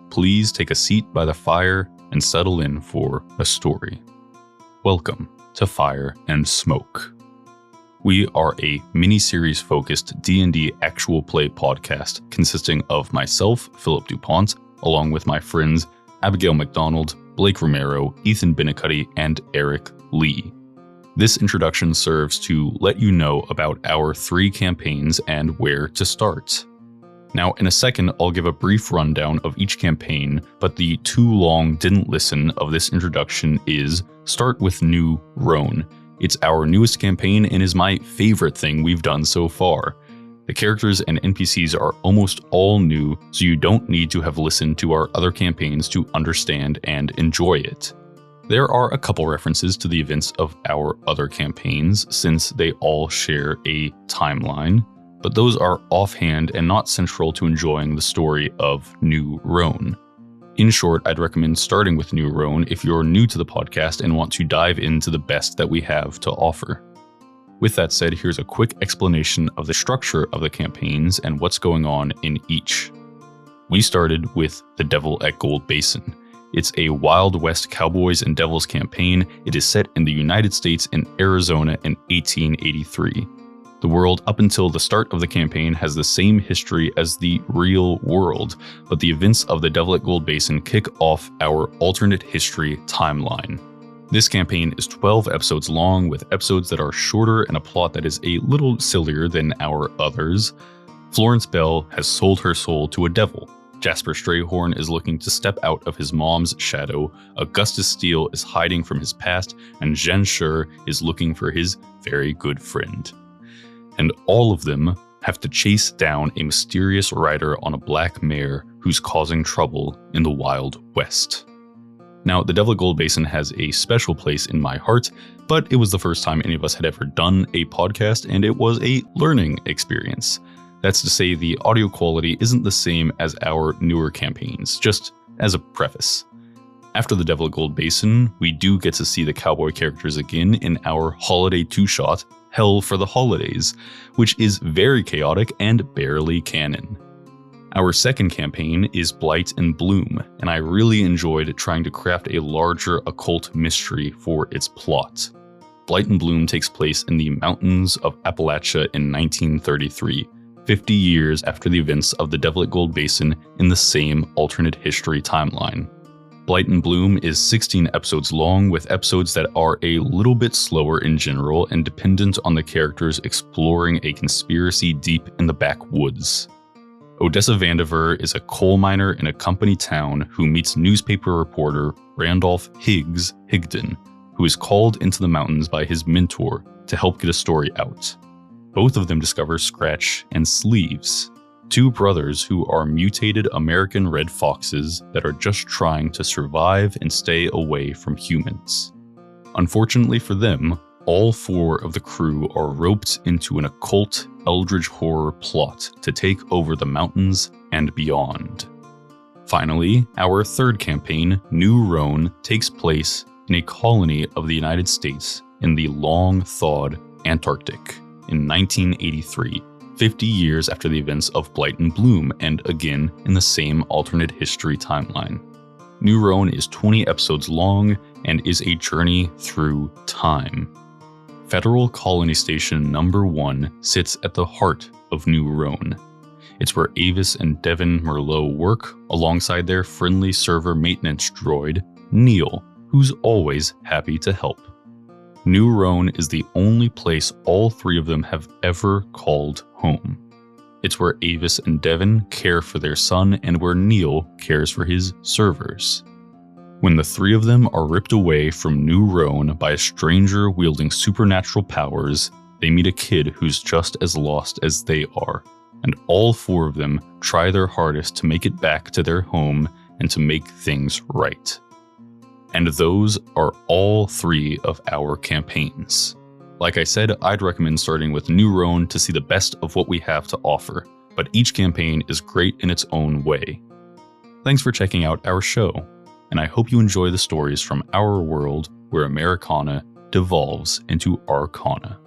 please take a seat by the fire and settle in for a story. Welcome to Fire and Smoke. We are a mini-series focused D&D actual play podcast consisting of myself, Philip DuPont, along with my friends Abigail McDonald, Blake Romero, Ethan Binnicuddy, and Eric Lee. This introduction serves to let you know about our 3 campaigns and where to start. Now, in a second, I'll give a brief rundown of each campaign, but the too long didn't listen of this introduction is start with New Roan. It's our newest campaign and is my favorite thing we've done so far. The characters and NPCs are almost all new, so you don't need to have listened to our other campaigns to understand and enjoy it. There are a couple references to the events of our other campaigns, since they all share a timeline, but those are offhand and not central to enjoying the story of New Roan. In short, I'd recommend starting with New Roan if you're new to the podcast and want to dive into the best that we have to offer. With that said, here's a quick explanation of the structure of the campaigns and what's going on in each. We started with The Devil at Gold Basin. It's a Wild West Cowboys and Devils campaign. It is set in the United States and Arizona in 1883. The world up until the start of the campaign has the same history as the real world, but the events of The Devil at Gold Basin kick off our alternate history timeline. This campaign is 12 episodes long, with episodes that are shorter and a plot that is a little sillier than our others. Florence Bell has sold her soul to a devil. Jasper Strayhorn is looking to step out of his mom's shadow. Augustus Steele is hiding from his past, and Jen Schur is looking for his very good friend. And all of them have to chase down a mysterious rider on a black mare who's causing trouble in the Wild West. Now, The Devil at Gold Basin has a special place in my heart, but it was the first time any of us had ever done a podcast, and it was a learning experience. That's to say, the audio quality isn't the same as our newer campaigns, just as a preface. After The Devil at Gold Basin, we do get to see the cowboy characters again in our holiday 2-shot, Hell for the Holidays, which is very chaotic and barely canon. Our second campaign is Blight and Bloom, and I really enjoyed trying to craft a larger occult mystery for its plot. Blight and Bloom takes place in the mountains of Appalachia in 1933, 50 years after the events of The Devil at Gold Basin in the same alternate history timeline. Blight and Bloom is 16 episodes long, with episodes that are a little bit slower in general and dependent on the characters exploring a conspiracy deep in the backwoods. Odessa Vandiver is a coal miner in a company town who meets newspaper reporter Randolph Higgs Higdon, who is called into the mountains by his mentor to help get a story out. Both of them discover Scratch and Sleeves, 2 brothers who are mutated American red foxes that are just trying to survive and stay away from humans. Unfortunately for them, all 4 of the crew are roped into an occult eldritch horror plot to take over the mountains and beyond. Finally, our third campaign, New Roan, takes place in a colony of the United States in the long-thawed Antarctic in 1983, 50 years after the events of Blight and Bloom, and again in the same alternate history timeline. New Roan is 20 episodes long and is a journey through time. Federal Colony Station Number 1 sits at the heart of New Roan. It's where Avis and Devin Merlot work alongside their friendly server maintenance droid, Neil, who's always happy to help. New Roan is the only place all 3 of them have ever called home. It's where Avis and Devin care for their son and where Neil cares for his servers. When the 3 of them are ripped away from New Roan by a stranger wielding supernatural powers, they meet a kid who's just as lost as they are, and all 4 of them try their hardest to make it back to their home and to make things right. And those are all 3 of our campaigns. Like I said, I'd recommend starting with New Roan to see the best of what we have to offer, but each campaign is great in its own way. Thanks for checking out our show, and I hope you enjoy the stories from our world where Americana devolves into Arcana.